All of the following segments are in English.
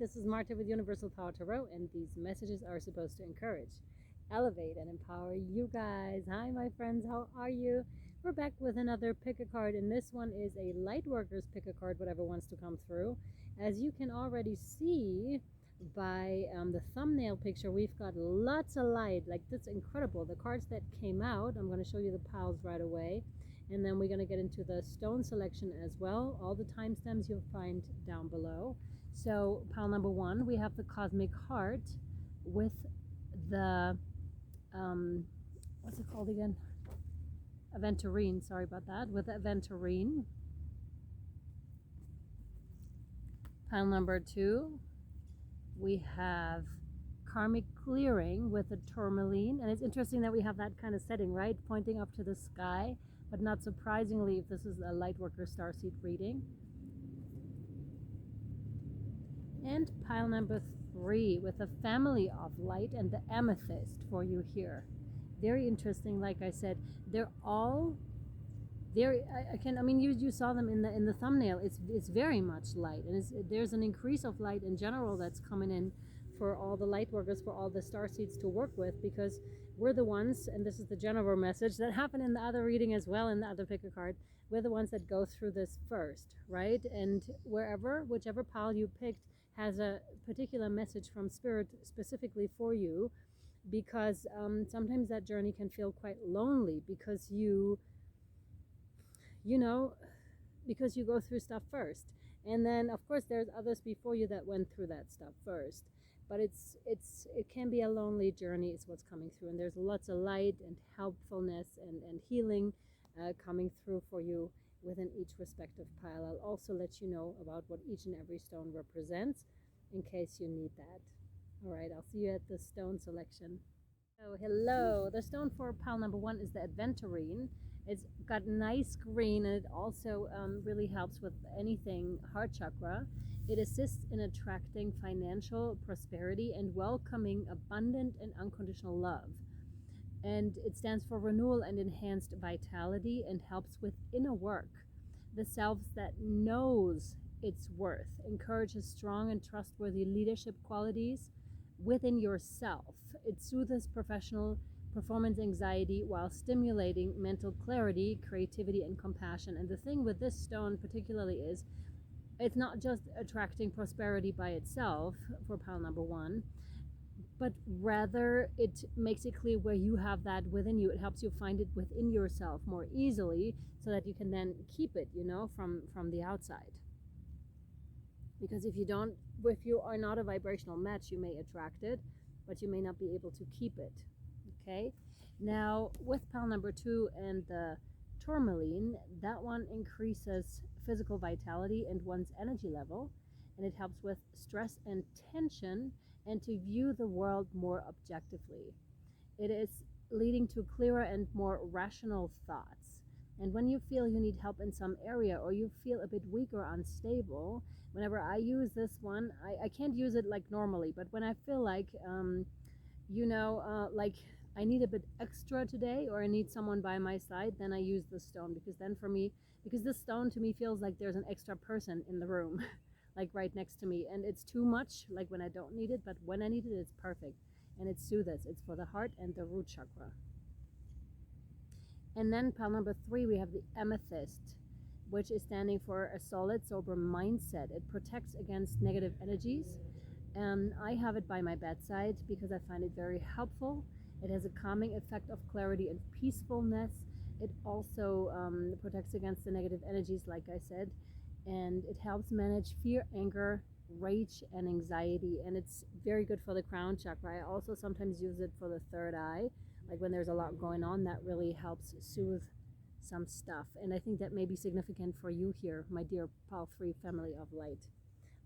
this is Marta with Universal Power Tarot, and these messages are supposed to encourage, elevate, and empower you guys. Hi, my friends, how are you? We're back with another pick a card, and this one is a Lightworker's pick a card, whatever wants to come through. As you can already see by the thumbnail picture, we've got lots of light. Like, that's incredible. The cards that came out, I'm going to show you the piles right away. And then we're going to get into the stone selection as well. All the timestamps you'll find down below. So pile number 1, we have the Cosmic Heart with the, what's it called again? Aventurine, sorry about that, with the Aventurine. Pile number 2, we have Karmic Clearing with the Turmaline. And it's interesting that we have that kind of setting, right? Pointing up to the sky. But not surprisingly, if this is a Lightworker starseed reading. And pile number 3 with the Family of Light and the Amethyst for you here. Very interesting. Like I said, they're all very. I mean, you saw them in the thumbnail. It's very much light, and there's an increase of light in general that's coming in for all the light workers, for all the starseeds to work with, because we're the ones, and this is the general message that happened in the other reading as well, in the other pick a card, we're the ones that go through this first, right? And whichever pile you picked has a particular message from Spirit specifically for you, because sometimes that journey can feel quite lonely, because because you go through stuff first. And then, of course, there's others before you that went through that stuff first. But it can be a lonely journey is what's coming through. And there's lots of light and helpfulness and healing coming through for you within each respective pile. I'll also let you know about what each and every stone represents in case you need that. All right, I'll see you at the stone selection. So hello, the stone for pile number 1 is the Aventurine. It's got nice green, and it also really helps with anything heart chakra. It assists in attracting financial prosperity and welcoming abundant and unconditional love. And it stands for renewal and enhanced vitality, and helps with inner work. The self that knows its worth encourages strong and trustworthy leadership qualities within yourself. It soothes professional performance anxiety while stimulating mental clarity, creativity, and compassion. And the thing with this stone particularly is it's not just attracting prosperity by itself for pile number 1, but rather it makes it clear where you have that within you. It helps you find it within yourself more easily, so that you can then keep it, from the outside. Because if you are not a vibrational match, you may attract it, but you may not be able to keep it. Okay, now with pile number 2 and the Turmaline, that one increases physical vitality and one's energy level, and it helps with stress and tension, and to view the world more objectively. It is leading to clearer and more rational thoughts. And when you feel you need help in some area, or you feel a bit weak or unstable, whenever I use this one, I can't use it like normally, but when I feel like like I need a bit extra today, or I need someone by my side, then I use this stone, because this stone to me feels like there's an extra person in the room, like right next to me, and it's too much, like when I don't need it, but when I need it, it's perfect, and it soothes. It's for the heart and the root chakra. And then pile number 3, we have the Amethyst, which is standing for a solid, sober mindset. It protects against negative energies. And I have it by my bedside because I find it very helpful. It has a calming effect of clarity and peacefulness. It also protects against the negative energies, like I said, and it helps manage fear, anger, rage, and anxiety. And it's very good for the crown chakra. I also sometimes use it for the third eye, like when there's a lot going on. That really helps soothe some stuff. And I think that may be significant for you here, my dear pile 3 family of light.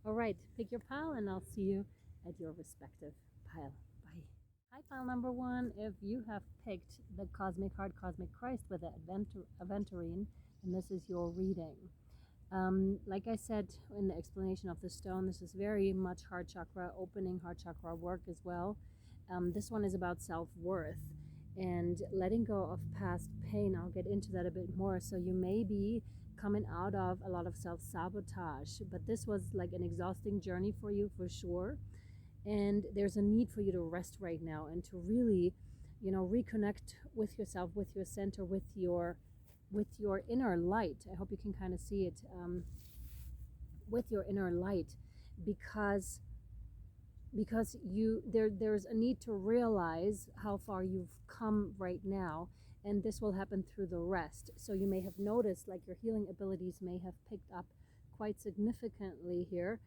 All right, pick your pile, and I'll see you at your respective pile. Bye. Hi, pile number 1. If you have picked the Cosmic Heart, Cosmic Christ with the Aventurine, and this is your reading. Like I said in the explanation of the stone, this is very much heart chakra, opening heart chakra work as well. This one is about self-worth and letting go of past pain. I'll get into that a bit more. So you may be coming out of a lot of self-sabotage. But this was like an exhausting journey for you for sure. And there's a need for you to rest right now and to really, reconnect with yourself, with your center, with your inner light. I hope you can kind of see it, with your inner light, because there's a need to realize how far you've come right now, and this will happen through the rest. So you may have noticed like your healing abilities may have picked up quite significantly here.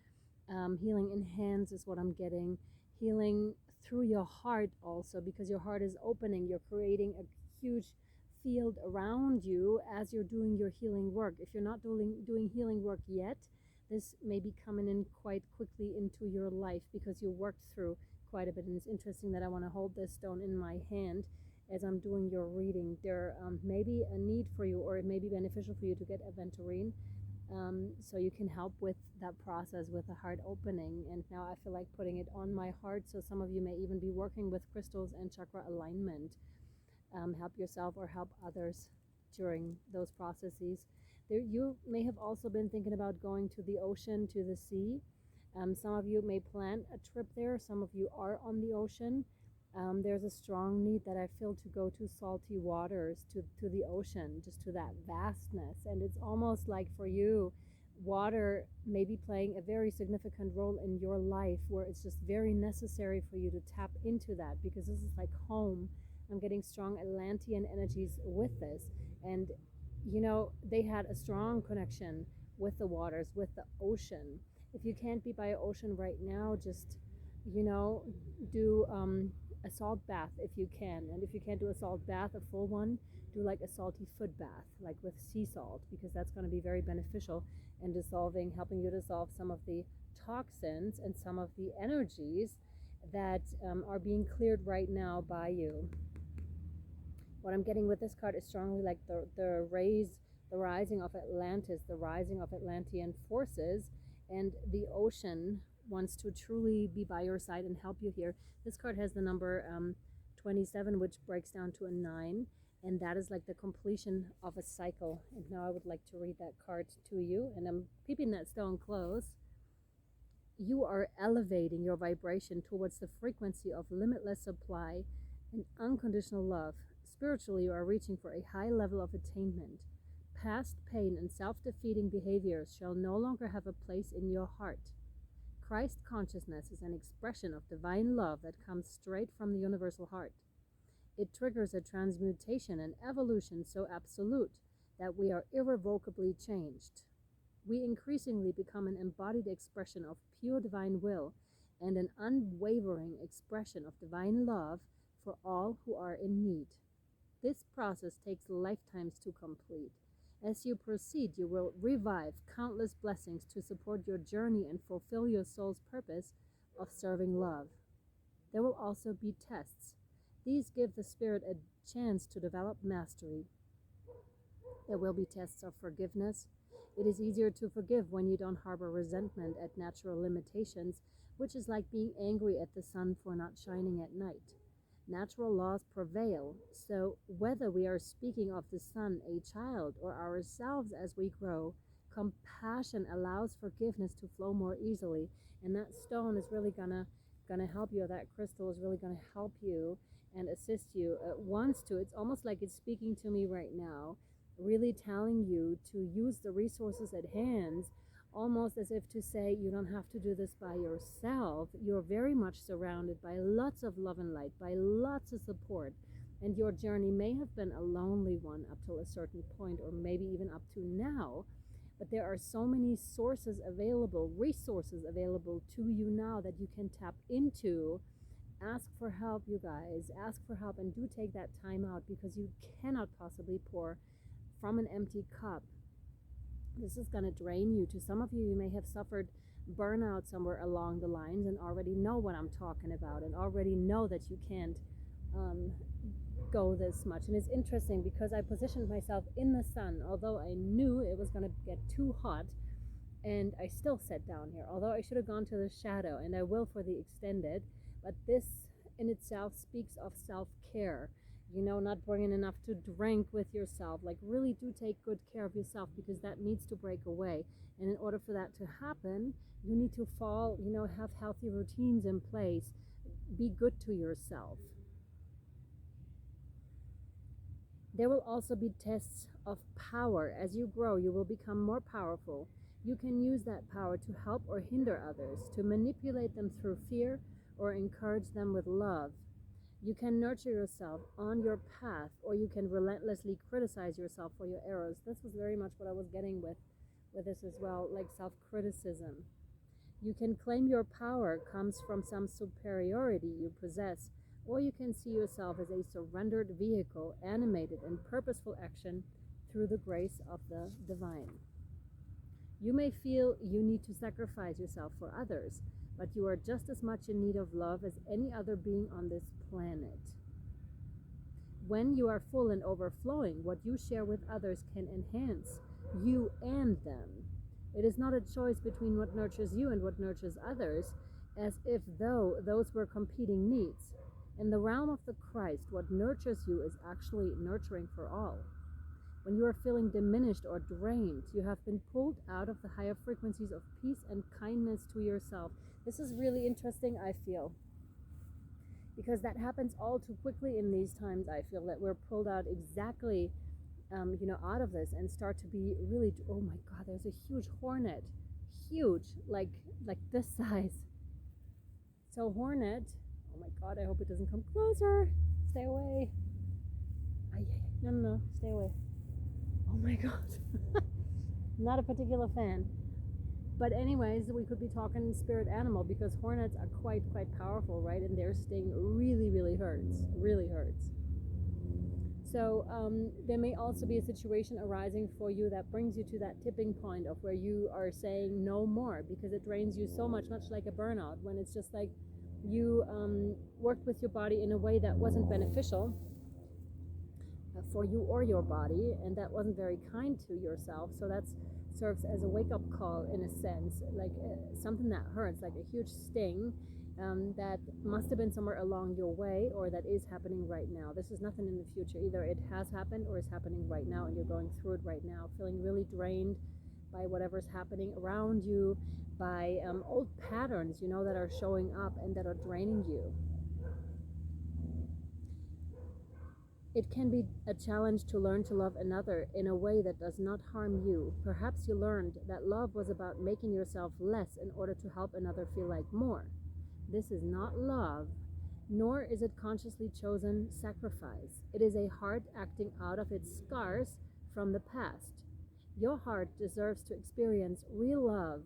Healing in hands is what I'm getting. Healing through your heart also, because your heart is opening. You're creating a huge field around you as you're doing your healing work. If you're not doing healing work yet, this may be coming in quite quickly into your life because you worked through quite a bit. And it's interesting that I want to hold this stone in my hand as I'm doing your reading. There may be a need for you, or it may be beneficial for you to get Aventurine, so you can help with that process with the heart opening. And now I feel like putting it on my heart, so some of you may even be working with crystals and chakra alignment. Help yourself or help others during those processes. You may have also been thinking about going to the ocean, to the sea. Some of you may plan a trip there. Some of you are on the ocean. There's a strong need that I feel to go to salty waters, to the ocean, just to that vastness. And it's almost like for you, water may be playing a very significant role in your life, where it's just very necessary for you to tap into that, because this is like home. I'm getting strong Atlantean energies with this. And they had a strong connection with the waters, with the ocean. If you can't be by an ocean right now, just do a salt bath if you can. And if you can't do a salt bath, a full one, do like a salty foot bath, like with sea salt, because that's going to be very beneficial in helping you dissolve some of the toxins and some of the energies that are being cleared right now by you. What I'm getting with this card is strongly like the rising of Atlantis, the rising of Atlantean forces, and the ocean wants to truly be by your side and help you here. This card has the number 27, which breaks down to a 9, and that is like the completion of a cycle. And now I would like to read that card to you, and I'm keeping that stone close. You are elevating your vibration towards the frequency of limitless supply and unconditional love. Spiritually, you are reaching for a high level of attainment. Past pain and self-defeating behaviors shall no longer have a place in your heart. Christ consciousness is an expression of divine love that comes straight from the universal heart. It triggers a transmutation and evolution so absolute that we are irrevocably changed. We increasingly become an embodied expression of pure divine will and an unwavering expression of divine love for all who are in need. This process takes lifetimes to complete. As you proceed, you will revive countless blessings to support your journey and fulfill your soul's purpose of serving love. There will also be tests. These give the spirit a chance to develop mastery. There will be tests of forgiveness. It is easier to forgive when you don't harbor resentment at natural limitations, which is like being angry at the sun for not shining at night. Natural laws prevail, so whether we are speaking of the sun, a child, or ourselves as we grow, compassion allows forgiveness to flow more easily. And that stone is really gonna help you, or that crystal is really gonna help you and assist you. It's almost like it's speaking to me right now, really telling you to use the resources at hand, almost as if to say, you don't have to do this by yourself. You're very much surrounded by lots of love and light, by lots of support. And your journey may have been a lonely one up till a certain point, or maybe even up to now. But there are so many resources available to you now that you can tap into. Ask for help, you guys. Ask for help, and do take that time out, because you cannot possibly pour from an empty cup. This is going to drain you. To some of you, you may have suffered burnout somewhere along the lines and already know what I'm talking about, and already know that you can't go this much. And it's interesting because I positioned myself in the sun, although I knew it was going to get too hot, and I still sat down here, although I should have gone to the shadow, and I will for the extended. But this in itself speaks of self-care. you know, not bringing enough to drink with yourself. Like, really do take good care of yourself, because that needs to break away. And in order for that to happen, you need to have healthy routines in place. Be good to yourself. There will also be tests of power. As you grow, you will become more powerful. You can use that power to help or hinder others, to manipulate them through fear or encourage them with love. You can nurture yourself on your path, or you can relentlessly criticize yourself for your errors. This was very much what I was getting with this as well, like self-criticism. You can claim your power comes from some superiority you possess, or you can see yourself as a surrendered vehicle, animated in purposeful action through the grace of the divine. You may feel you need to sacrifice yourself for others, but you are just as much in need of love as any other being on this planet. When you are full and overflowing, what you share with others can enhance you and them. It is not a choice between what nurtures you and what nurtures others, as if though those were competing needs. In the realm of the Christ, what nurtures you is actually nurturing for all. When you are feeling diminished or drained, you have been pulled out of the higher frequencies of peace and kindness to yourself. This is really interesting, I feel, because that happens all too quickly in these times. I feel that we're pulled out exactly, out of this and start to be really, oh my God, there's a huge hornet, huge, like this size. So hornet, oh my God, I hope it doesn't come closer. Stay away. No, stay away. Oh my God. Not a particular fan. But anyways, we could be talking spirit animal, because hornets are quite powerful, right? And their sting really hurts. So there may also be a situation arising for you that brings you to that tipping point of where you are saying no more, because it drains you so much like a burnout, when it's just like you worked with your body in a way that wasn't beneficial for you or your body, and that wasn't very kind to yourself. So that serves as a wake-up call, in a sense, like something that hurts, like a huge sting that must have been somewhere along your way, or that is happening right now. This is nothing in the future. Either it has happened or is happening right now, and you're going through it right now, feeling really drained by whatever's happening around you, by old patterns, that are showing up and that are draining you. It can be a challenge to learn to love another in a way that does not harm you. Perhaps you learned that love was about making yourself less in order to help another feel like more. This is not love, nor is it consciously chosen sacrifice. It is a heart acting out of its scars from the past. Your heart deserves to experience real love.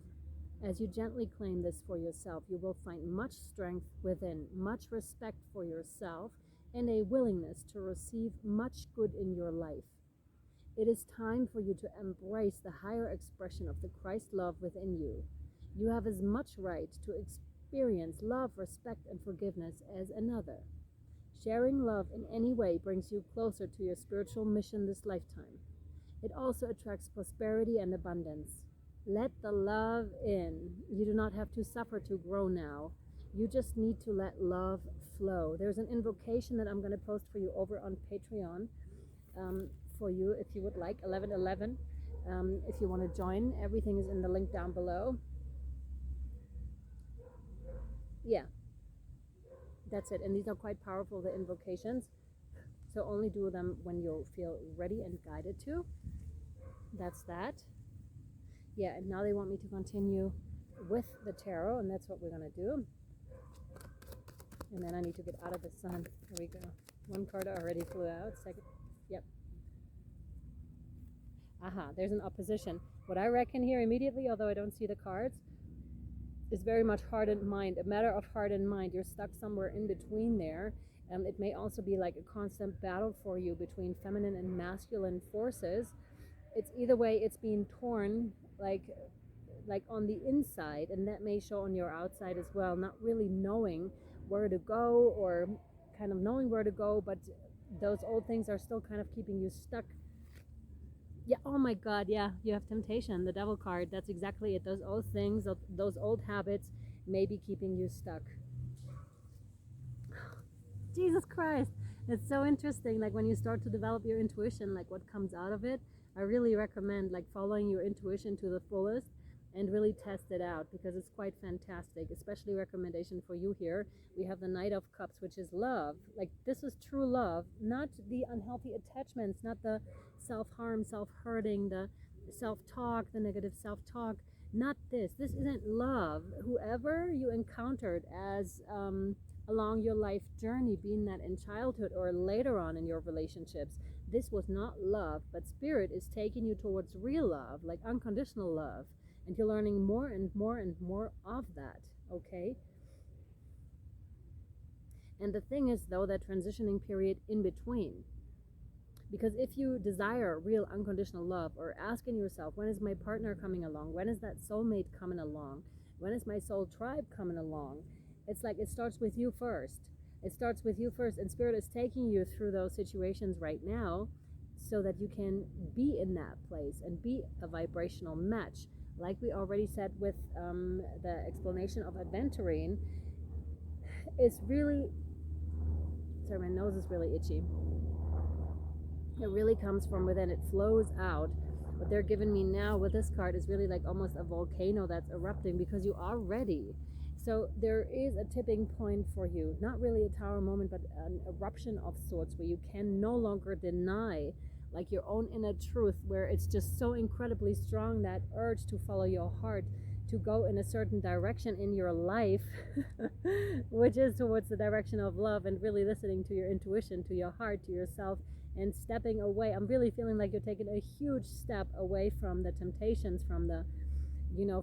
As you gently claim this for yourself, you will find much strength within, much respect for yourself, and a willingness to receive much good in your life. It is time for you to embrace the higher expression of the Christ love within you. You have as much right to experience love, respect, and forgiveness as another. Sharing love in any way brings you closer to your spiritual mission this lifetime. It also attracts prosperity and abundance. Let the love in. You do not have to suffer to grow now. You just need to let love flow. There's an invocation that I'm going to post for you over on Patreon for you, if you would like, 1111. If you want to join, everything is in the link down below. Yeah, that's it. And these are quite powerful, the invocations. So only do them when you feel ready and guided to. That's that. Yeah, and now they want me to continue with the tarot, and that's what we're going to do. And then I need to get out of the sun. There we go. One card already flew out. Second. Yep. Aha, there's an opposition. What I reckon here immediately, although I don't see the cards, is very much heart and mind. A matter of heart and mind. You're stuck somewhere in between there. It may also be like a constant battle for you between feminine and masculine forces. It's either way, it's being torn like on the inside, and that may show on your outside as well, not really knowing where to go, or kind of knowing where to go, but those old things are still kind of keeping you stuck. Yeah, oh my God, yeah, you have temptation, the devil card. That's exactly it. Those old things, those old habits may be keeping you stuck. Jesus Christ. It's so interesting, like when you start to develop your intuition, like what comes out of it. I really recommend like following your intuition to the fullest and really test it out, because it's quite fantastic. Especially recommendation for you here. We have the Knight of Cups, which is love. Like this is true love, not the unhealthy attachments, not the self-harm, self-hurting, the self-talk, the negative self-talk. Not this. This isn't love. Whoever you encountered as along your life journey, being that in childhood or later on in your relationships, this was not love, but spirit is taking you towards real love, like unconditional love, and you're learning more and more and more of that. Okay. And the thing is, though, that transitioning period in between, because if you desire real unconditional love, or asking yourself, when is my partner coming along, when is that soulmate coming along, when is my soul tribe coming along, it's like it starts with you first. It starts with you first, and spirit is taking you through those situations right now so that you can be in that place and be a vibrational match. Like we already said with the explanation of Aventurine, it's really, sorry, my nose is really itchy. It really comes from within, it flows out. What they're giving me now with this card is really like almost a volcano that's erupting, because you are ready. So there is a tipping point for you, not really a tower moment, but an eruption of sorts, where you can no longer deny like your own inner truth, where it's just so incredibly strong, that urge to follow your heart, to go in a certain direction in your life, which is towards the direction of love, and really listening to your intuition, to your heart, to yourself, and stepping away. I'm really feeling like you're taking a huge step away from the temptations, from the,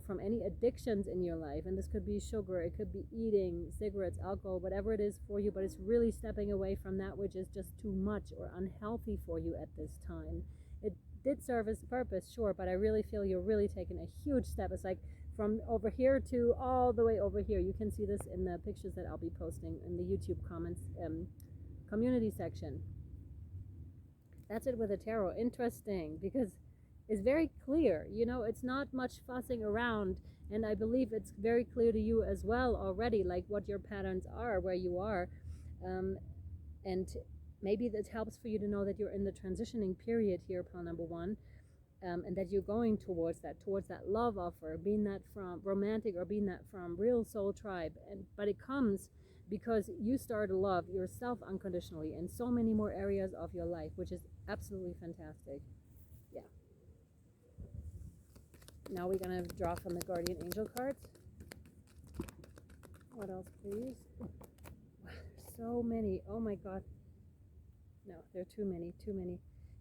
from any addictions in your life. And this could be sugar, it could be eating, cigarettes, alcohol, whatever it is for you, but it's really stepping away from that which is just too much or unhealthy for you at this time. It did serve its purpose, sure, but I really feel you're really taking a huge step. It's like from over here to all the way over here. You can see this in the pictures that I'll be posting in the YouTube comments community section. That's it with the tarot. Interesting, because it's very clear, it's not much fussing around, and I believe it's very clear to you as well already, like what your patterns are, where you are, and maybe that helps for you to know that you're in the transitioning period here, pile number one, and that you're going towards that love offer, being that from romantic or being that from real soul tribe, but it comes because you start to love yourself unconditionally in so many more areas of your life, which is absolutely fantastic. Yeah. Now we're going to draw from the guardian angel cards. What else, please? So many. Oh my god. No, there are too many.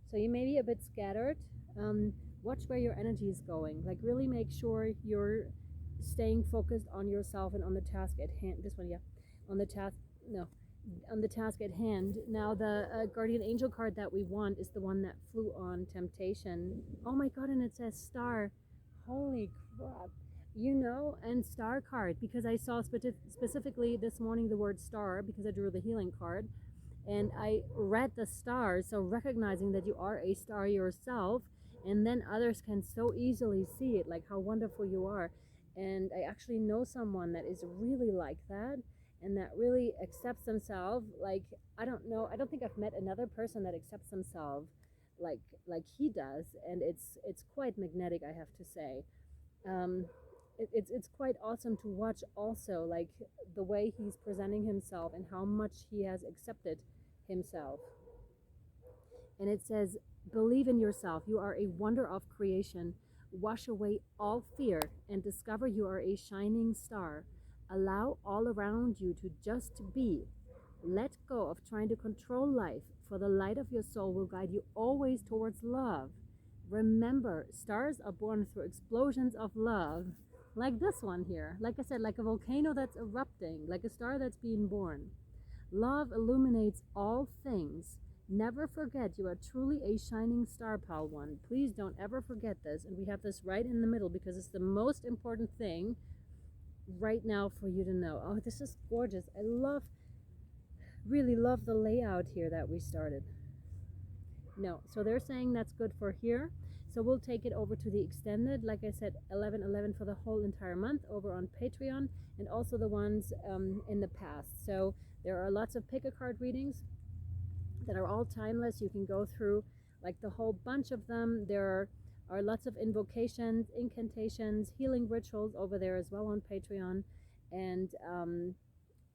So you may be a bit scattered. Watch where your energy is going. Like really make sure you're staying focused on yourself and on the task at hand. This one, yeah. On the task at hand. Now the guardian angel card that we want is the one that flew on temptation. Oh my god, and it says star. Holy crap. And star card, because I saw specifically this morning the word star, because I drew the healing card, and I read the stars, so recognizing that you are a star yourself, and then others can so easily see it, like how wonderful you are. And I actually know someone that is really like that, and that really accepts themselves. Like, I don't think I've met another person that accepts themselves like he does, and it's quite magnetic, I have to say. It's quite awesome to watch also, like the way he's presenting himself and how much he has accepted himself. And it says, believe in yourself, you are a wonder of creation. Wash away all fear and discover you are a shining star. Allow all around you to just be. Let go of trying to control life, for the light of your soul will guide you always towards love. Remember, stars are born through explosions of love, like this one here. Like I said, like a volcano that's erupting, like a star that's being born. Love illuminates all things. Never forget you are truly a shining star, pal one. Please don't ever forget this. And we have this right in the middle because it's the most important thing right now for you to know. Oh, this is gorgeous. I really love the layout here that we started. No, so they're saying that's good for here. So we'll take it over to the extended, like I said, 11/11 for the whole entire month over on Patreon, and also the ones in the past. So there are lots of pick-a-card readings that are all timeless. You can go through like the whole bunch of them. There are lots of invocations, incantations, healing rituals over there as well on Patreon. And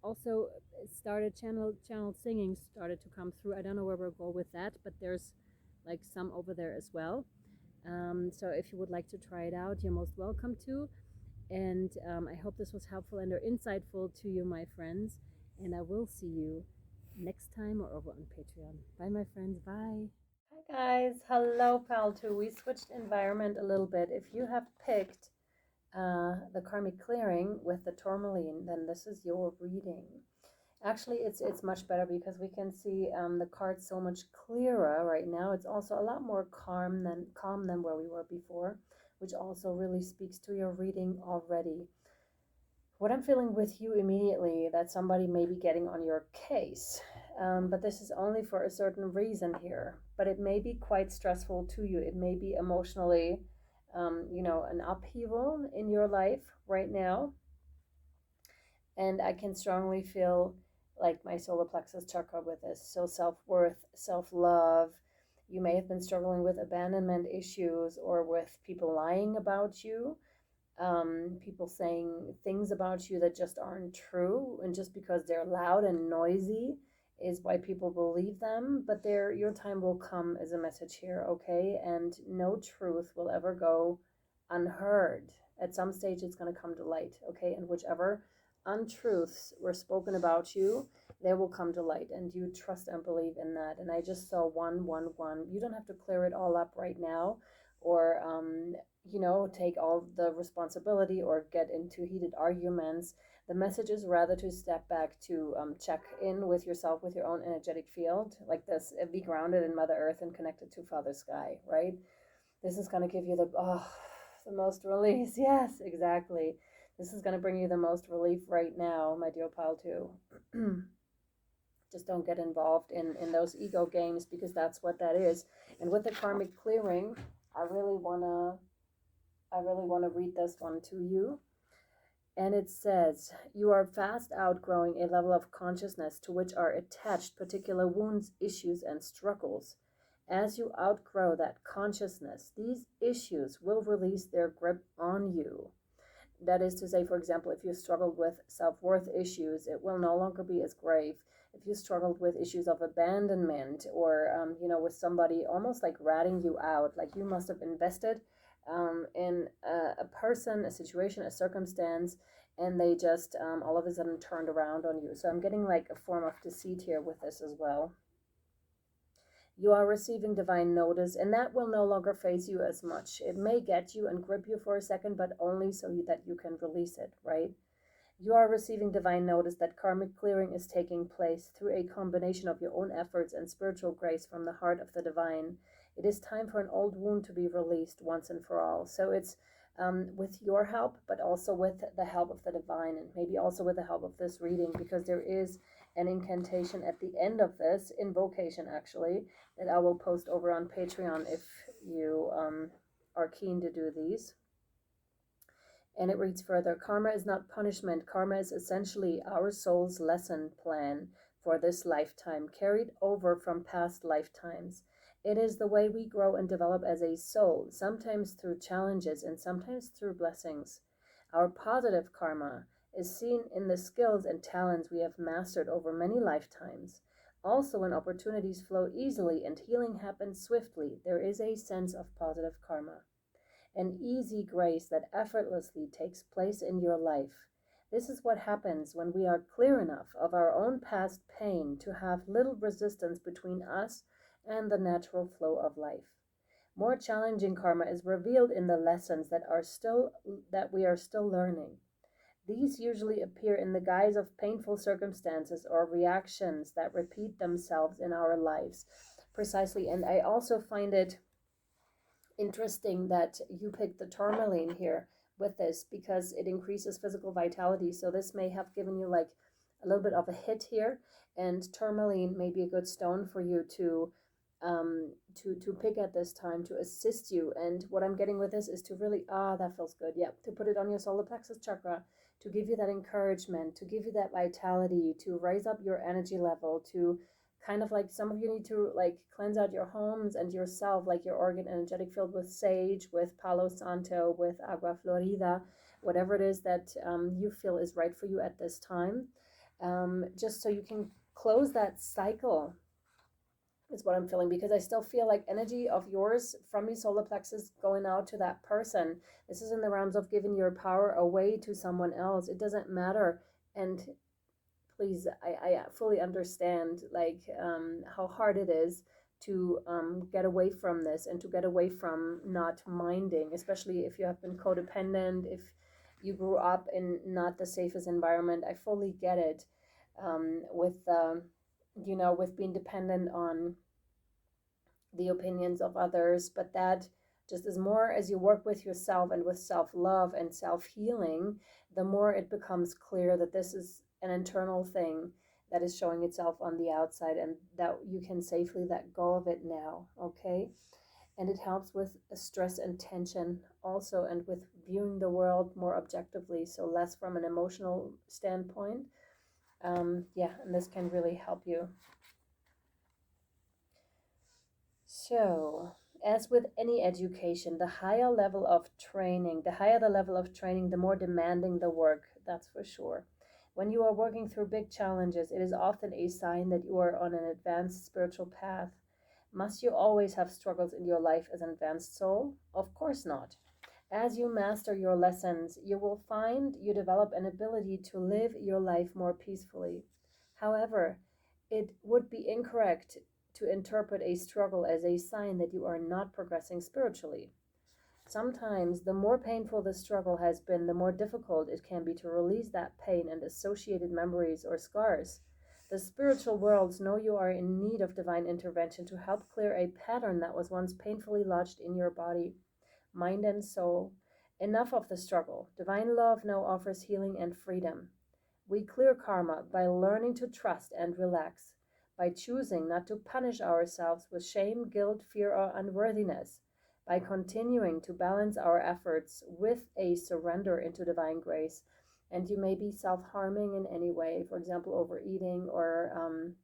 also started channel singing started to come through. I don't know where we'll go with that, but there's like some over there as well. So if you would like to try it out, you're most welcome to. And I hope this was helpful and or insightful to you, my friends. And I will see you next time or over on Patreon. Bye, my friends. Bye. Hi, guys. Hello, pal 2. We switched environment a little bit. If you have picked the Karmic clearing with the Turmaline, then this is your reading. Actually, it's much better because we can see the cards so much clearer right now. It's also a lot more calm than where we were before, which also really speaks to your reading already. What I'm feeling with you immediately, that somebody may be getting on your case, but this is only for a certain reason here. But it may be quite stressful to you. It may be emotionally, an upheaval in your life right now. And I can strongly feel like my solar plexus chakra with this. So self-worth, self-love. You may have been struggling with abandonment issues or with people lying about you, people saying things about you that just aren't true, and just because they're loud and noisy is why people believe them. But your time will come as a message here, okay? And no truth will ever go unheard. At some stage it's going to come to light, okay? And whichever untruths were spoken about you, they will come to light, and you trust and believe in that. And I just saw 111. You don't have to clear it all up right now, or take all the responsibility or get into heated arguments. The message is rather to step back, to check in with yourself, with your own energetic field, like this, be grounded in Mother Earth and connected to Father Sky, right? This is going to give you the most release. Yes, exactly. This is going to bring you the most relief right now, my dear pal 2. Just don't get involved in those ego games, because that's what that is. And with the karmic clearing, I really want to read this one to you. And it says, you are fast outgrowing a level of consciousness to which are attached particular wounds, issues, and struggles. As you outgrow that consciousness, these issues will release their grip on you. That is to say, for example, if you struggled with self-worth issues, it will no longer be as grave. If you struggled with issues of abandonment, or, with somebody almost like ratting you out, like you must have invested in a person, a situation, a circumstance, and they just all of a sudden turned around on you. So I'm getting like a form of deceit here with this as well. You are receiving divine notice, and that will no longer faze you as much. It may get you and grip you for a second, but only so that you can release it, right? You are receiving divine notice that karmic clearing is taking place through a combination of your own efforts and spiritual grace from the heart of the divine. It is time for an old wound to be released once and for all. So it's with your help, but also with the help of the divine, and maybe also with the help of this reading, because there is an incantation at the end of this, invocation actually, that I will post over on Patreon if you are keen to do these. And it reads further, karma is not punishment. Karma is essentially our soul's lesson plan for this lifetime, carried over from past lifetimes. It is the way we grow and develop as a soul, sometimes through challenges and sometimes through blessings. Our positive karma is seen in the skills and talents we have mastered over many lifetimes. Also, when opportunities flow easily and healing happens swiftly, there is a sense of positive karma. An easy grace that effortlessly takes place in your life. This is what happens when we are clear enough of our own past pain to have little resistance between us and the natural flow of life. More challenging karma is revealed in the lessons that we are still learning. These usually appear in the guise of painful circumstances or reactions that repeat themselves in our lives. Precisely, and I also find it interesting that you picked the Turmaline here with this, because it increases physical vitality. So this may have given you like a little bit of a hit here, and Turmaline may be a good stone for you to pick at this time to assist you. And what I'm getting with this is to really, that feels good. Yeah, to put it on your solar plexus chakra, to give you that encouragement, to give you that vitality, to raise up your energy level, to kind of like some of you need to like cleanse out your homes and yourself, like your organ energetic field, with sage, with Palo Santo, with Agua Florida, whatever it is that you feel is right for you at this time, just so you can close that cycle, is what I'm feeling, because I still feel like energy of yours from your solar plexus going out to that person. This is in the realms of giving your power away to someone else. It doesn't matter. And please, I fully understand like how hard it is to get away from this and to get away from not minding, especially if you have been codependent, if you grew up in not the safest environment. I fully get it, with with being dependent on the opinions of others. But that just as more as you work with yourself and with self-love and self-healing, the more it becomes clear that this is an internal thing that is showing itself on the outside, and that you can safely let go of it now. Okay. And it helps with stress and tension also, and with viewing the world more objectively, so less from an emotional standpoint. Yeah, and this can really help you. So, as with any education, the higher the level of training, the more demanding the work, that's for sure. When you are working through big challenges, it is often a sign that you are on an advanced spiritual path. Must you always have struggles in your life as an advanced soul? Of course not. As you master your lessons, you will find you develop an ability to live your life more peacefully. However, it would be incorrect to interpret a struggle as a sign that you are not progressing spiritually. Sometimes, the more painful the struggle has been, the more difficult it can be to release that pain and associated memories or scars. The spiritual worlds know you are in need of divine intervention to help clear a pattern that was once painfully lodged in your body, mind, and soul. Enough of the struggle. Divine love now offers healing and freedom. We clear karma by learning to trust and relax, by choosing not to punish ourselves with shame, guilt, fear, or unworthiness, by continuing to balance our efforts with a surrender into divine grace. And you may be self-harming in any way, for example, overeating, or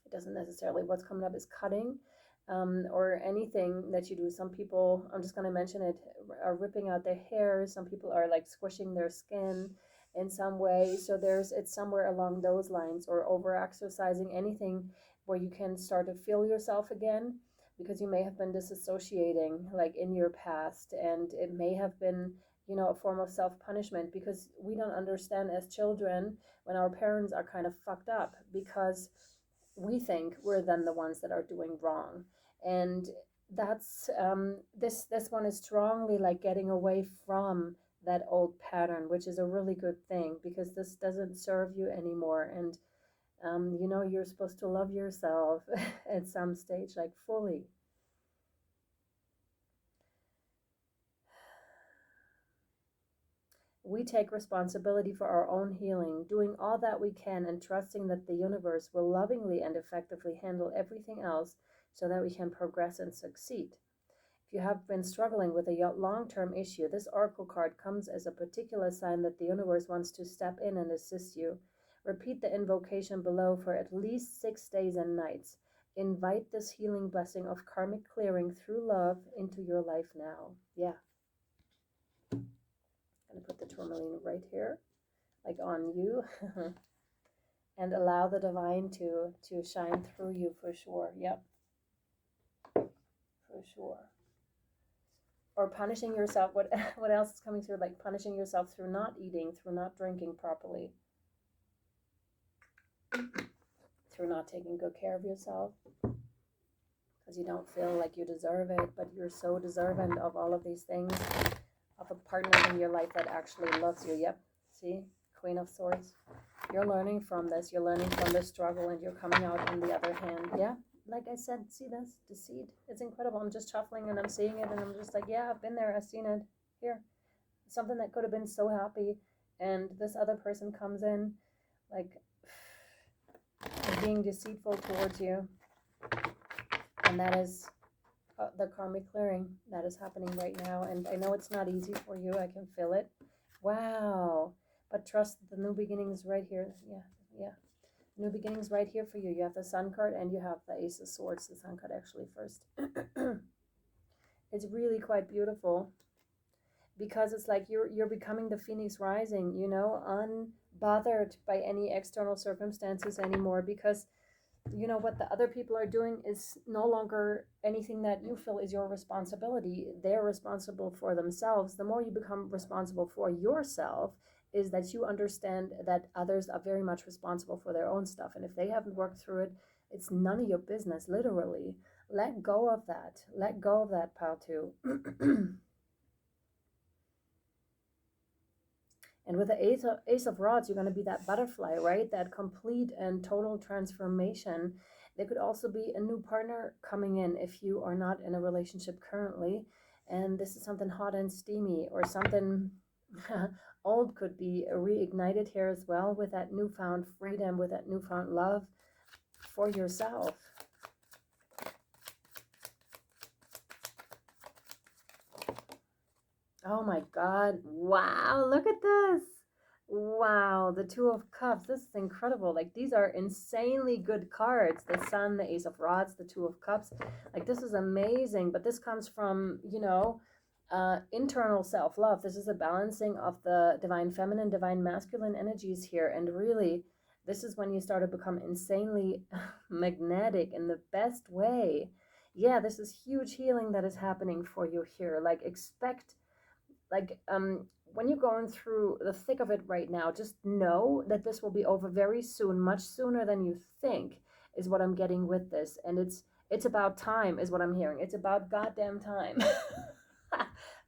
it doesn't necessarily, what's coming up is cutting, or anything that you do. Some people, I'm just going to mention it, are ripping out their hair. Some people are like squishing their skin in some way. So it's somewhere along those lines, or over exercising, anything where you can start to feel yourself again, because you may have been disassociating like in your past, and it may have been a form of self-punishment, because we don't understand as children when our parents are kind of fucked up, because we think we're then the ones that are doing wrong. And that's this one is strongly like getting away from that old pattern, which is a really good thing, because this doesn't serve you anymore. And you're supposed to love yourself at some stage, like fully. We take responsibility for our own healing, doing all that we can and trusting that the universe will lovingly and effectively handle everything else so that we can progress and succeed. If you have been struggling with a long-term issue, this oracle card comes as a particular sign that the universe wants to step in and assist you. Repeat the invocation below for at least 6 days and nights. Invite this healing blessing of karmic clearing through love into your life now. Yeah. I'm going to put the tourmaline right here, like on you, and allow the divine to shine through you for sure. Yep. For sure. Or punishing yourself. What else is coming through? Like punishing yourself through not eating, through not drinking properly, through not taking good care of yourself, because you don't feel like you deserve it, but you're so deserving of all of these things, of a partner in your life that actually loves you. Yep. See? Queen of Swords. You're learning from this. You're learning from the struggle, and you're coming out on the other hand. Yeah. Like I said, see this? Deceit. It's incredible. I'm just shuffling and I'm seeing it, and I'm just like, yeah, I've been there. I've seen it. Here. Something that could have been so happy, and this other person comes in, like, being deceitful towards you. And that is the karmic clearing that is happening right now. And I know it's not easy for you. I can feel it. Wow. But trust the new beginning is right here. Yeah. New beginnings right here for you. You have the Sun card and you have the Ace of Swords, the Sun card actually first. It's really quite beautiful because it's like you're becoming the Phoenix rising, you know, unbothered by any external circumstances anymore, because you know what the other people are doing is no longer anything that you feel is your responsibility. They're responsible for themselves. The more you become responsible for yourself, is that you understand that others are very much responsible for their own stuff, and if they haven't worked through it, it's none of your business. Literally, let go of that. Let go of that, pal, too. And with the Ace of Rods, you're going to be that butterfly, right? That complete and total transformation. There could also be a new partner coming in if you are not in a relationship currently. And this is something hot and steamy, or something old could be reignited here as well, with that newfound freedom, with that newfound love for yourself. Oh my God. Wow. Look at this. Wow. The Two of Cups. This is incredible. Like, these are insanely good cards. The Sun, the Ace of Rods, the Two of Cups. Like, this is amazing. But this comes from, you know, internal self-love. This is a balancing of the divine feminine, divine masculine energies here. And really, this is when you start to become insanely magnetic in the best way. Yeah, this is huge healing that is happening for you here. Like, expect, like, when you're going through the thick of it right now, just know that this will be over very soon, much sooner than you think, is what I'm getting with this. And it's about time, is what I'm hearing. It's about goddamn time.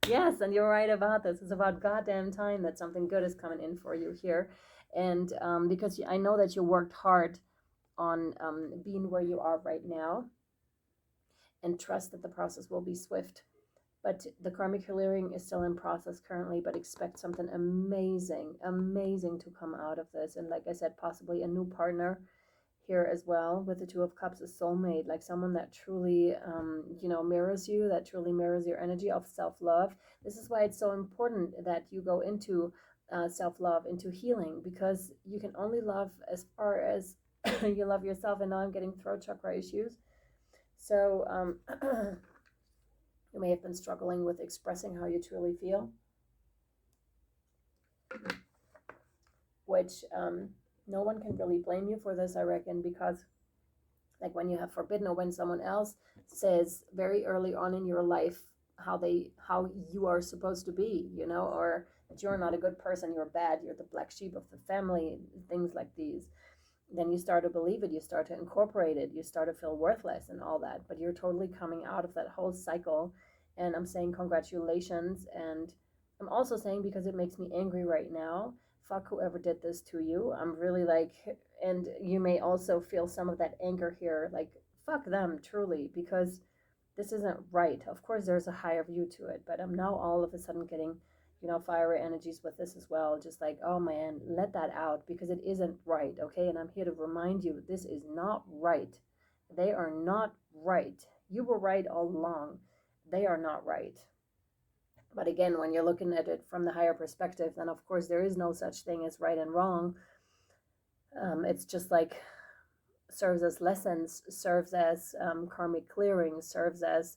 Yes, and you're right about this. It's about goddamn time that something good is coming in for you here. And because I know that you worked hard on being where you are right now, and trust that the process will be swift. But the karmic clearing is still in process currently, but expect something amazing, amazing to come out of this. And like I said, possibly a new partner here as well, with the Two of Cups, a soulmate, like someone that truly, you know, mirrors you, that truly mirrors your energy of self-love. This is why it's so important that you go into self-love, into healing, because you can only love as far as you love yourself. And now I'm getting throat chakra issues. So, you may have been struggling with expressing how you truly feel, which no one can really blame you for this, I reckon, because like when you have forbidden, or when someone else says very early on in your life how you are supposed to be, you know, or that you're not a good person, you're bad, you're the black sheep of the family, things like these, then you start to believe it, you start to incorporate it, you start to feel worthless and all that. But you're totally coming out of that whole cycle, and I'm saying congratulations. And I'm also saying, because it makes me angry right now, fuck whoever did this to you. I'm really like, and you may also feel some of that anger here, like fuck them, truly, because this isn't right. Of course there's a higher view to it, but I'm now all of a sudden getting, you know, fiery energies with this as well. Just like, oh man, let that out, because it isn't right, okay? And I'm here to remind you, this is not right. They are not right. You were right all along. They are not right. But again, when you're looking at it from the higher perspective, then of course there is no such thing as right and wrong. It's just like serves as lessons, serves as karmic clearing, serves as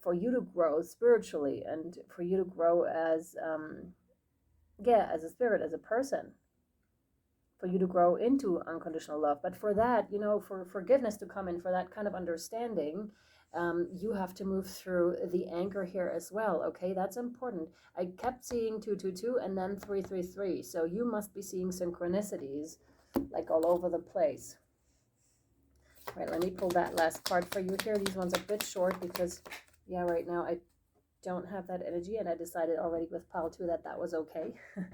for you to grow spiritually, and for you to grow as as a spirit, as a person, for you to grow into unconditional love. But for that, you know, for forgiveness to come in, for that kind of understanding, you have to move through the anger here as well, okay? That's important. I kept seeing 222 and then 333, so you must be seeing synchronicities like all over the place. All right, let me pull that last card for you here. These ones are a bit short because, yeah, right now I don't have that energy, and I decided already with pile 2 that that was okay. Here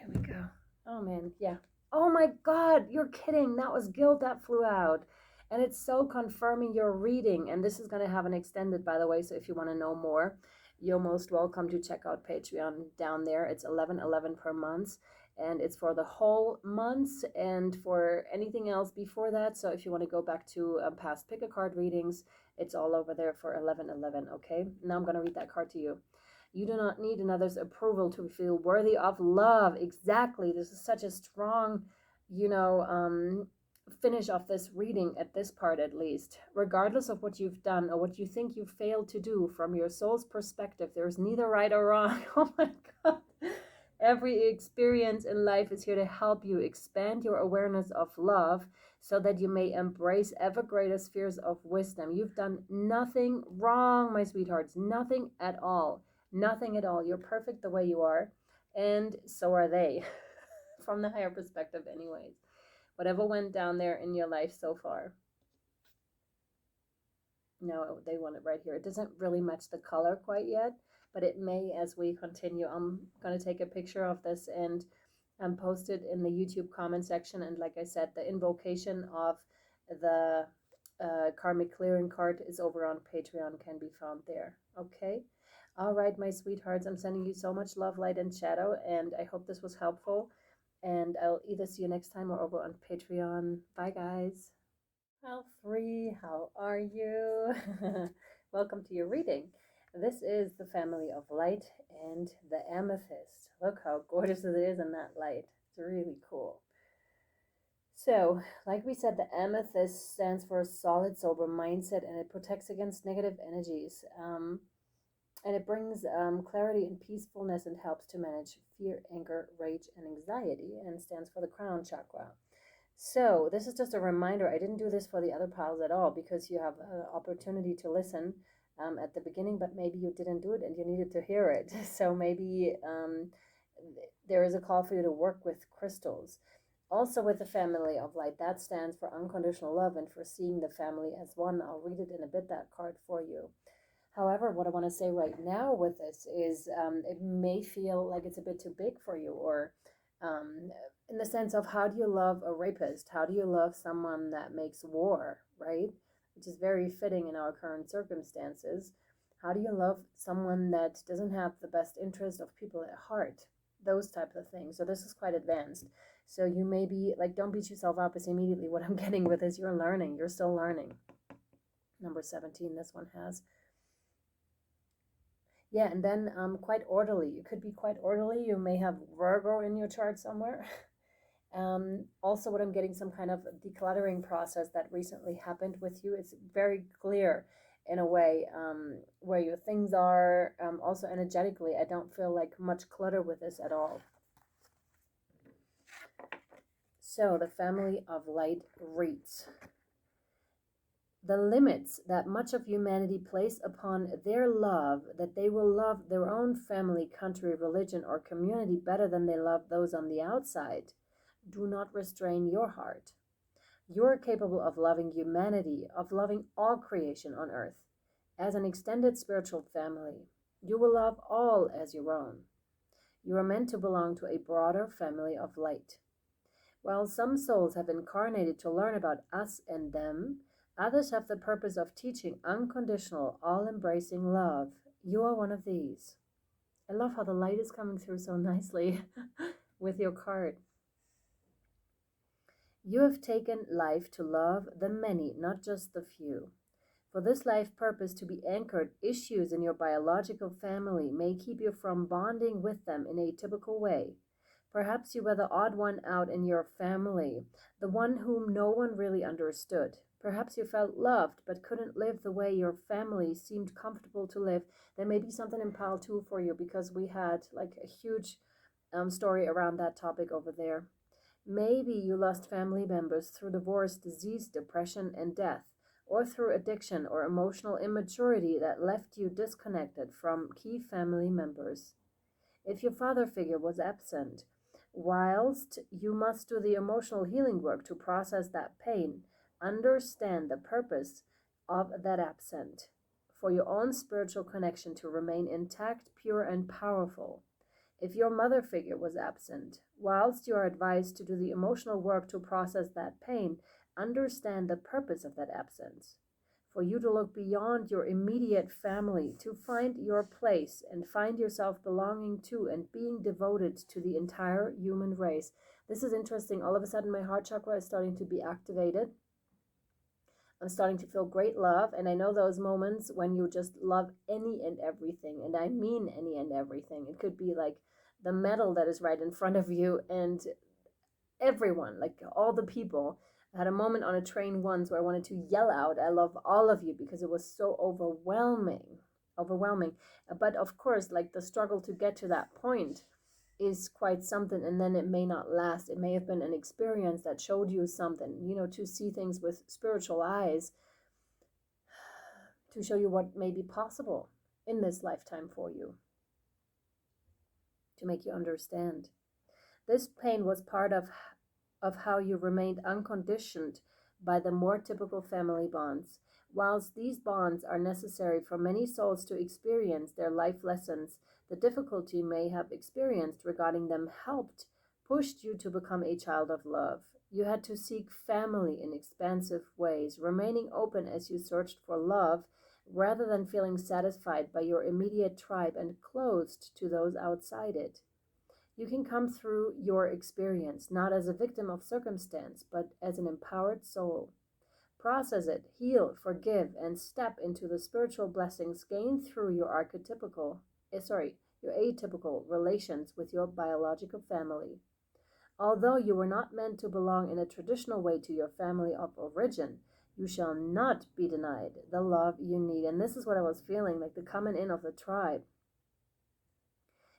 we go. Oh man, yeah. Oh my God, you're kidding. That was guilt that flew out. And it's so confirming your reading. And this is going to have an extended, by the way, so if you want to know more, you're most welcome to check out Patreon down there. It's $11.11 per month, and it's for the whole month and for anything else before that. So if you want to go back to past pick a card readings, it's all over there for $11.11. Okay, now I'm going to read that card to you. You do not need another's approval to feel worthy of love. Exactly. This is such a strong, finish of this reading at this part, at least. Regardless of what you've done or what you think you failed to do, from your soul's perspective, there's neither right or wrong. Oh my God. Every experience in life is here to help you expand your awareness of love so that you may embrace ever greater spheres of wisdom. You've done nothing wrong, my sweethearts. Nothing at all. Nothing at all. You're perfect the way you are. And so are they. From the higher perspective, anyways. Whatever went down there in your life so far. No, they want it right here. It doesn't really match the color quite yet, but it may as we continue. I'm going to take a picture of this and post it in the YouTube comment section. And like I said, the invocation of the Karmic clearing card is over on Patreon, can be found there. Okay. All right, my sweethearts, I'm sending you so much love, light, and shadow, and I hope this was helpful. And I'll either see you next time or over on Patreon. Bye, guys. Pile 3, how are you? Welcome to your reading. This is the family of light and the amethyst. Look how gorgeous it is in that light. It's really cool. So, like we said, the amethyst stands for a solid, sober mindset, and it protects against negative energies. And it brings clarity and peacefulness and helps to manage fear, anger, rage, and anxiety, and stands for the crown chakra. So this is just a reminder. I didn't do this for the other piles at all because you have an opportunity to listen at the beginning, but maybe you didn't do it and you needed to hear it. So maybe there is a call for you to work with crystals. Also with the family of light, that stands for unconditional love and for seeing the family as one. I'll read it in a bit, that card for you. However, what I want to say right now with this is it may feel like it's a bit too big for you, or in the sense of, how do you love a rapist? How do you love someone that makes war, right? Which is very fitting in our current circumstances. How do you love someone that doesn't have the best interest of people at heart? Those types of things. So this is quite advanced. So you may be like, don't beat yourself up, is immediately what I'm getting with this. You're learning. You're still learning. Number 17, this one has. Yeah, and then quite orderly. You could be quite orderly. You may have Virgo in your chart somewhere. Also, what I'm getting, some kind of decluttering process that recently happened with you. It's very clear in a way where your things are. Also energetically, I don't feel like much clutter with this at all. So the family of light reads: the limits that much of humanity place upon their love, that they will love their own family, country, religion, or community better than they love those on the outside, do not restrain your heart. You are capable of loving humanity, of loving all creation on earth. As an extended spiritual family, you will love all as your own. You are meant to belong to a broader family of light. While some souls have incarnated to learn about us and them, others have the purpose of teaching unconditional, all-embracing love. You are one of these. I love how the light is coming through so nicely with your card. You have taken life to love the many, not just the few. For this life purpose to be anchored, issues in your biological family may keep you from bonding with them in a typical way. Perhaps you were the odd one out in your family, the one whom no one really understood. Perhaps you felt loved but couldn't live the way your family seemed comfortable to live. There may be something in pile 2 for you, because we had like a huge story around that topic over there. Maybe you lost family members through divorce, disease, depression, and death, or through addiction or emotional immaturity that left you disconnected from key family members. If your father figure was absent, whilst you must do the emotional healing work to process that pain, understand the purpose of that absent, for your own spiritual connection to remain intact, pure, and powerful. If your mother figure was absent, whilst you are advised to do the emotional work to process that pain, understand the purpose of that absence. For you to look beyond your immediate family, to find your place and find yourself belonging to and being devoted to the entire human race. This is interesting. All of a sudden, my heart chakra is starting to be activated. I'm starting to feel great love. And I know those moments when you just love any and everything. And I mean any and everything. It could be like the metal that is right in front of you and everyone, like all the people. I had a moment on a train once where I wanted to yell out, I love all of you, because it was so overwhelming. But of course, like the struggle to get to that point is quite something, and then it may not last. It may have been an experience that showed you something, you know, to see things with spiritual eyes, to show you what may be possible in this lifetime for you, to make you understand. This pain was part of how you remained unconditioned by the more typical family bonds. Whilst these bonds are necessary for many souls to experience their life lessons, the difficulty may have experienced regarding them pushed you to become a child of love. You had to seek family in expansive ways, remaining open as you searched for love, rather than feeling satisfied by your immediate tribe and closed to those outside it. You can come through your experience not as a victim of circumstance, but as an empowered soul. Process it, heal, forgive, and step into the spiritual blessings gained through your your atypical relations with your biological family. Although you were not meant to belong in a traditional way to your family of origin, you shall not be denied the love you need. And this is what I was feeling, like the coming in of the tribe.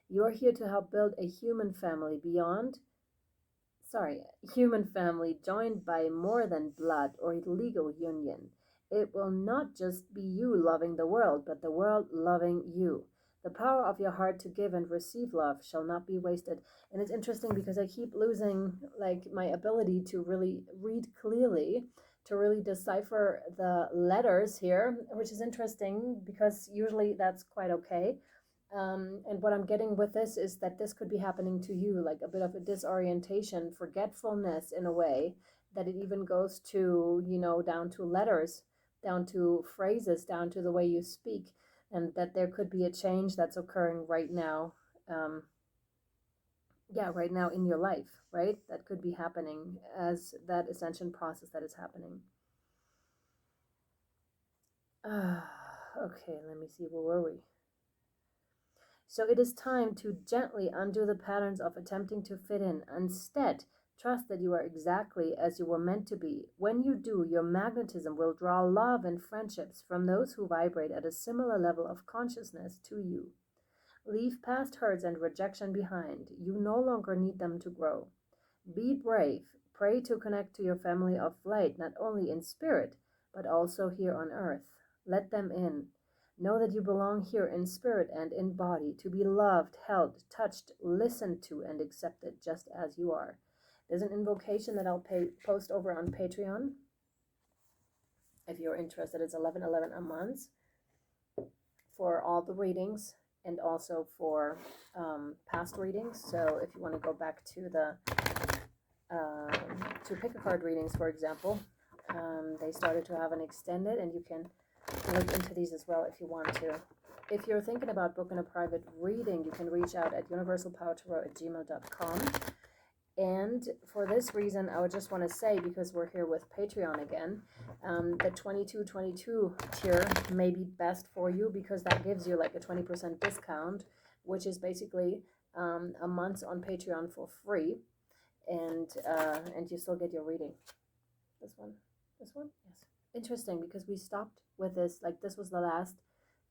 You are here to help build a human family joined by more than blood or legal union. It will not just be you loving the world, but the world loving you. The power of your heart to give and receive love shall not be wasted. And it's interesting because I keep losing like my ability to really read clearly, to really decipher the letters here, which is interesting because usually that's quite okay. And what I'm getting with this is that this could be happening to you, like a bit of a disorientation, forgetfulness in a way, that it even goes to, you know, down to letters, down to phrases, down to the way you speak, and that there could be a change that's occurring right now. Right now in your life, right? That could be happening as that ascension process that is happening. Okay, let me see, where were we? So it is time to gently undo the patterns of attempting to fit in. Instead, trust that you are exactly as you were meant to be. When you do, your magnetism will draw love and friendships from those who vibrate at a similar level of consciousness to you. Leave past hurts and rejection behind. You no longer need them to grow. Be brave. Pray to connect to your family of light, not only in spirit, but also here on earth. Let them in. Know that you belong here in spirit and in body, to be loved, held, touched, listened to, and accepted just as you are. There's an invocation that I'll post over on Patreon. If you're interested, it's $11.11 a month for all the readings and also for past readings. So if you want to go back to the to pick-a-card readings, for example, they started to have an extended, and you can look into these as well if you want to. If you're thinking about booking a private reading, you can reach out at universalpowertarot@gmail.com. And for this reason, I would just want to say, because we're here with Patreon again, the 2222 tier may be best for you, because that gives you like a 20% discount, which is basically a month on Patreon for free, and you still get your reading. This one, yes. Interesting, because we stopped with this, like this was the last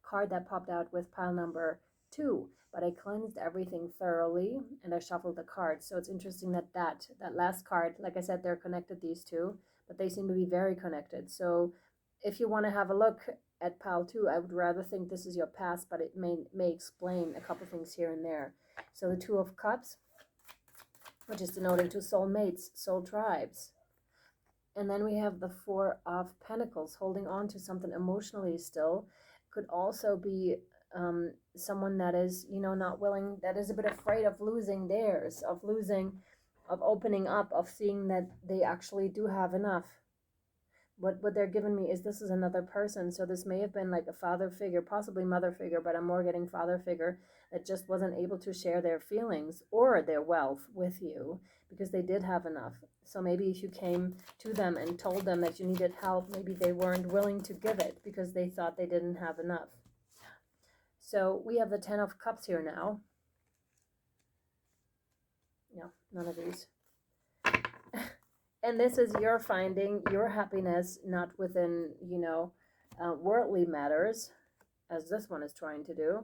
card that popped out with pile number 2, but I cleansed everything thoroughly and I shuffled the cards. So it's interesting that last card, like I said, they're connected, these two, but they seem to be very connected. So if you want to have a look at pile 2, I would rather think this is your past, but it may explain a couple things here and there. So the 2 of Cups, which is denoting to soulmates, soul tribes. And then we have the 4 of Pentacles, holding on to something emotionally still. Could also be someone that is, not willing, that is a bit afraid of losing theirs, of opening up, of seeing that they actually do have enough. What they're giving me is this is another person. So this may have been like a father figure, possibly mother figure, but I'm more getting father figure that just wasn't able to share their feelings or their wealth with you because they did have enough. So maybe if you came to them and told them that you needed help, maybe they weren't willing to give it because they thought they didn't have enough. So we have the 10 of Cups here now. No, none of these. And this is your finding your happiness, not within, worldly matters, as this one is trying to do,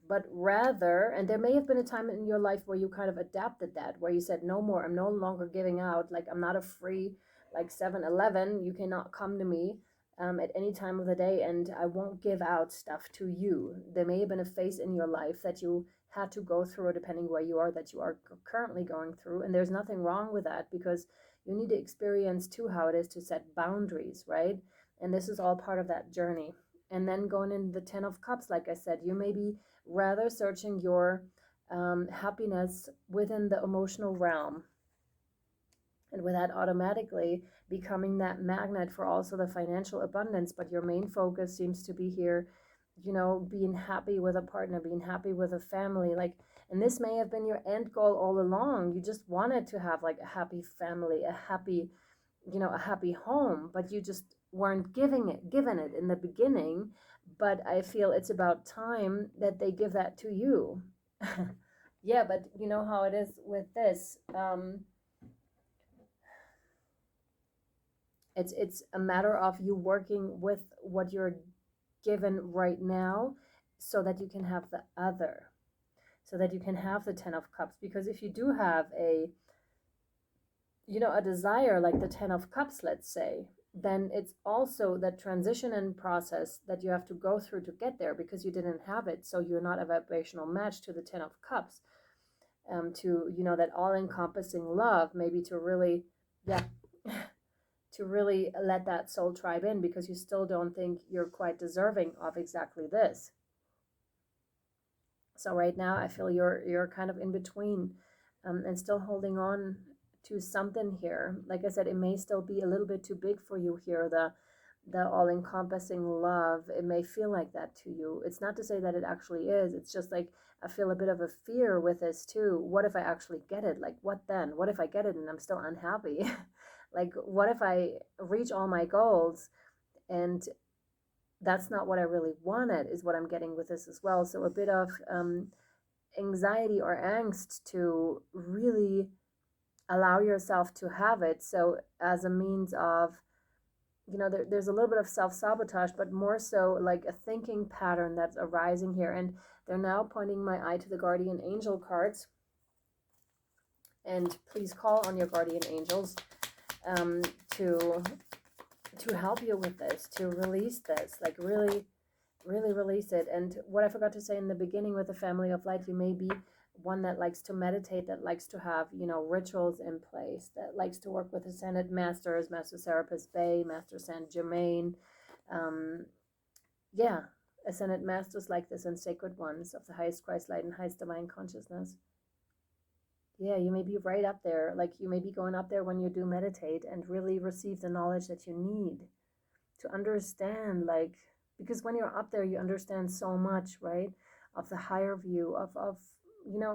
but rather, and there may have been a time in your life where you kind of adapted that, where you said, no more, I'm no longer giving out, like I'm not a free, like 7-Eleven, you cannot come to me at any time of the day and I won't give out stuff to you. There may have been a phase in your life that you had to go through, depending where you are, that you are currently going through, and there's nothing wrong with that, because you need to experience too how it is to set boundaries, right? And this is all part of that journey. And then going into the 10 of Cups, like I said, you may be rather searching your happiness within the emotional realm. And with that automatically becoming that magnet for also the financial abundance. But your main focus seems to be here, being happy with a partner, being happy with a family. And this may have been your end goal all along. You just wanted to have like a happy family, a happy home, but you just weren't given it in the beginning. But I feel it's about time that they give that to you. Yeah, but you know how it is with this. It's a matter of you working with what you're given right now so that you can have the other, so that you can have the 10 of Cups. Because if you do have a desire like the 10 of Cups, let's say, then it's also that transition and process that you have to go through to get there, because you didn't have it. So you're not a vibrational match to the 10 of Cups, to, that all-encompassing love, maybe to really, to really let that soul tribe in, because you still don't think you're quite deserving of exactly this. So right now I feel you're kind of in between, and still holding on to something here. Like I said, it may still be a little bit too big for you here, the all-encompassing love. It may feel like that to you. It's not to say that it actually is. It's just like I feel a bit of a fear with this too. What if I actually get it? Like, what then? What if I get it and I'm still unhappy? Like, what if I reach all my goals and that's not what I really wanted, is what I'm getting with this as well. So a bit of anxiety or angst to really allow yourself to have it. So as a means of, there's a little bit of self-sabotage, but more so like a thinking pattern that's arising here. And they're now pointing my eye to the guardian angel cards. And please call on your guardian angels to help you with this, to release this, like really release it. And what I forgot to say in the beginning with the family of light, you may be one that likes to meditate, that likes to have, rituals in place, that likes to work with ascended masters, Master Serapis Bey, Master Saint Germain, ascended masters like this, and sacred ones of the highest Christ light and highest divine consciousness. Yeah, you may be right up there, like you may be going up there when you do meditate and really receive the knowledge that you need to understand, like, because when you're up there, you understand so much, right, of the higher view of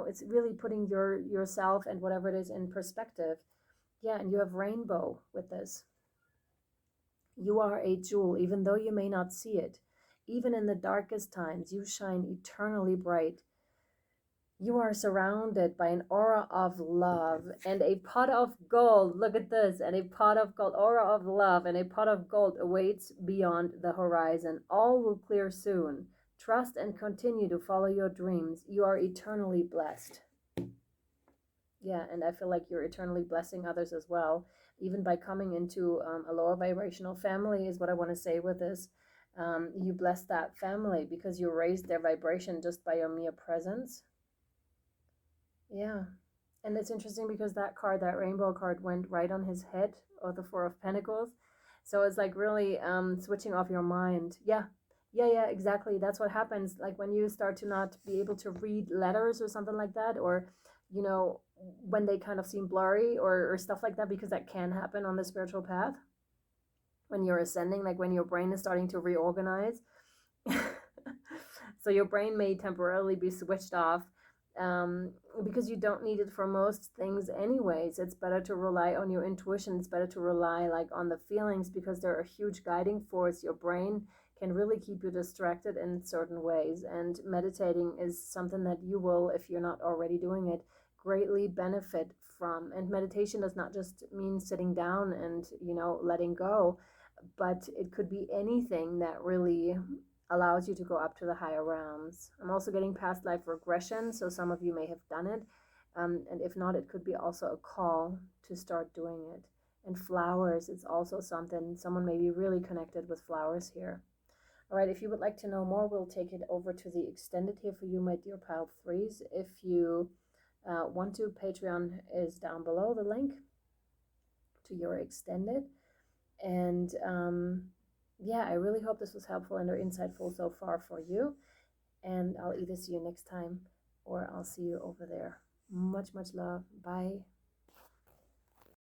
it's really putting yourself and whatever it is in perspective. Yeah, and you have rainbow with this. You are a jewel, even though you may not see it. Even in the darkest times, you shine eternally bright. You are surrounded by an aura of love and a pot of gold. Look at this. And a pot of gold, aura of love, and a pot of gold awaits beyond the horizon. All will clear soon. Trust and continue to follow your dreams. You are eternally blessed. Yeah, and I feel like you're eternally blessing others as well, even by coming into a lower vibrational family, is what I want to say with this. You bless that family because you raised their vibration just by your mere presence. Yeah, and it's interesting because that card, that rainbow card, went right on his head, or the Four of Pentacles. So it's like really switching off your mind. Yeah, exactly. That's what happens. Like when you start to not be able to read letters or something like that, or, when they kind of seem blurry or stuff like that, because that can happen on the spiritual path. When you're ascending, like when your brain is starting to reorganize. So your brain may temporarily be switched off, because you don't need it for most things anyways. It's better to rely on your intuition. It's better to rely like on the feelings, because they're a huge guiding force. Your brain can really keep you distracted in certain ways, and meditating is something that you will, if you're not already doing it, greatly benefit from. And meditation does not just mean sitting down and, you know, letting go, but it could be anything that really allows you to go up to the higher realms. I'm also getting past life regression, so some of you may have done it, and if not, it could be also a call to start doing it. And flowers, it's also something, someone may be really connected with flowers here. All right, if you would like to know more, we'll take it over to the extended here for you, my dear pile threes. If you want to, Patreon is down below, the link to your extended. And yeah, I really hope this was helpful and or insightful so far for you. And I'll either see you next time or I'll see you over there. Much, much love. Bye.